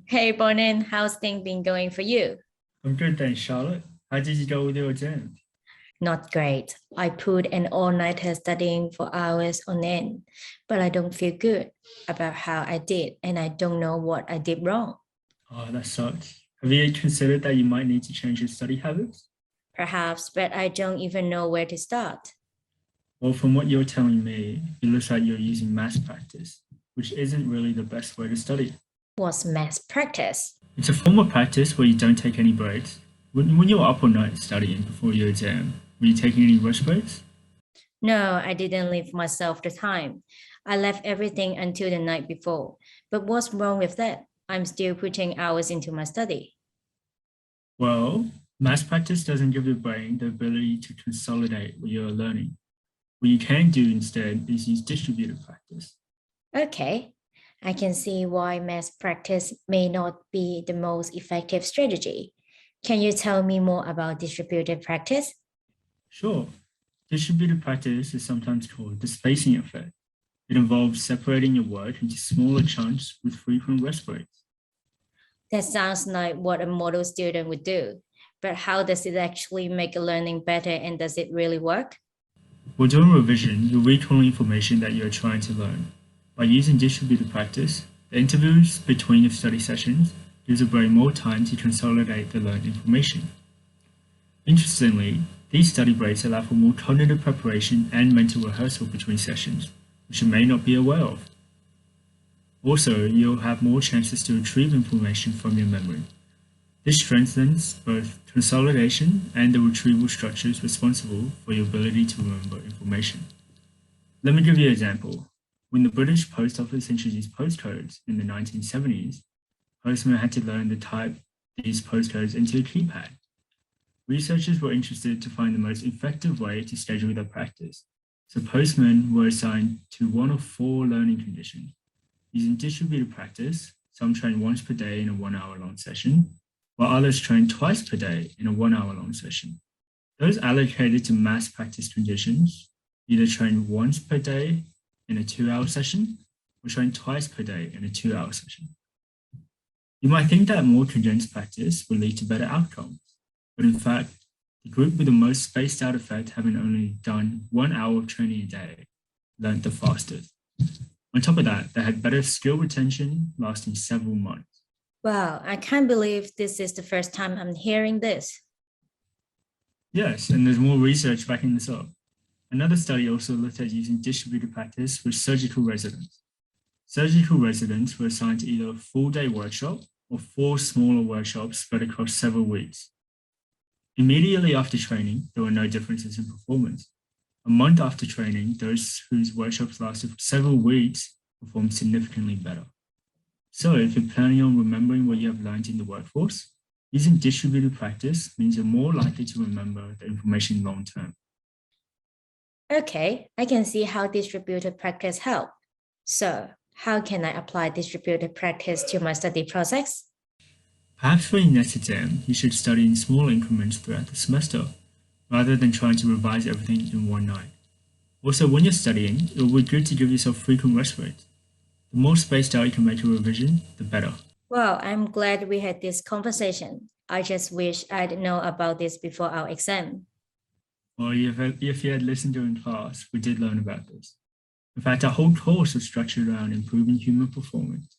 Hey, Bonin, how's things been going for you? I'm good, thanks, Charlotte. How did you go with your exam? Not great. I put an all-nighter studying for hours on end, but I don't feel good about how I did, and I don't know what I did wrong. Oh, that sucks. Have you considered that you might need to change your study habits? Perhaps, but I don't even know where to start. Well, from what you're telling me, it looks like you're using mass practice, which isn't really the best way to study. What's mass practice? It's a form of practice where you don't take any breaks. When you're up all night studying before your exam, were you taking any rest breaks? No, I didn't leave myself the time. I left everything until the night before. But what's wrong with that? I'm still putting hours into my study. Well, mass practice doesn't give your brain the ability to consolidate what you're learning. What you can do instead is use distributed practice. Okay, I can see why mass practice may not be the most effective strategy. Can you tell me more about distributed practice? Sure, distributed practice is sometimes called the spacing effect. It involves separating your work into smaller chunks with frequent rest breaks. That sounds like what a model student would do. But how does it actually make learning better and does it really work? While doing revision, you'll recall information that you're trying to learn. By using distributed practice, the intervals between your study sessions gives the brain more time to consolidate the learned information. Interestingly, these study breaks allow for more cognitive preparation and mental rehearsal between sessions, which you may not be aware of. Also, you'll have more chances to retrieve information from your memory. This strengthens both consolidation and the retrieval structures responsible for your ability to remember information. Let me give you an example. When the British Post Office introduced postcodes in the 1970s, postmen had to learn to type these postcodes into a keypad. Researchers were interested to find the most effective way to schedule their practice, so postmen were assigned to one of four learning conditions. Using distributed practice, some trained once per day in a 1-hour-long session, while others trained twice per day in a 1-hour-long session. Those allocated to mass practice conditions either trained once per day in a 2-hour session or trained twice per day in a 2-hour session. You might think that more condensed practice will lead to better outcomes, but in fact, the group with the most spaced out effect, having only done 1 hour of training a day, learned the fastest. On top of that, they had better skill retention lasting several months. Wow, I can't believe this is the first time I'm hearing this. Yes, and there's more research backing this up. Another study also looked at using distributed practice with surgical residents. Surgical residents were assigned to either a full-day workshop or 4 smaller workshops spread across several weeks. Immediately after training, there were no differences in performance. A month after training, those whose workshops lasted for several weeks performed significantly better. So if you're planning on remembering what you have learned in the workforce, using distributed practice means you're more likely to remember the information long term. Okay, I can see how distributed practice help. So, how can I apply distributed practice to my study process? Perhaps for your next exam, you should study in small increments throughout the semester, rather than trying to revise everything in one night. Also, when you're studying, it will be good to give yourself frequent rest breaks. The more spaced out you can make a revision, the better. Well, I'm glad we had this conversation. I just wish I'd known about this before our exam. Well, if you had listened during class, we did learn about this. In fact, our whole course was structured around improving human performance.